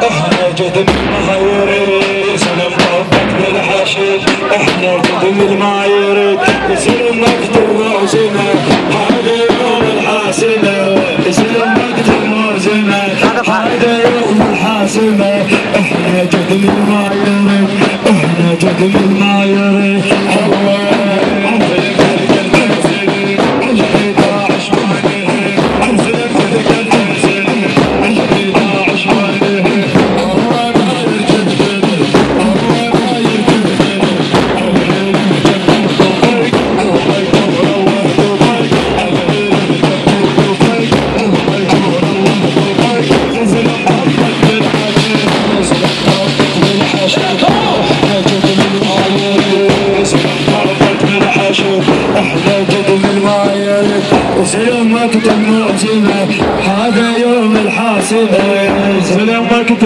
احنا جد المعايير سلم طبت بالحشد، احنا جد المعايير سلم مكتب موزنة هذا يوم الحاسمة، سلم مكتب موزنة هذا يوم الحاسمة، احنا جد المعايير احنا جد المعايير احنا جد المعايير سلم وقت المعزمة هذا يوم الحاسمة، سلم وقت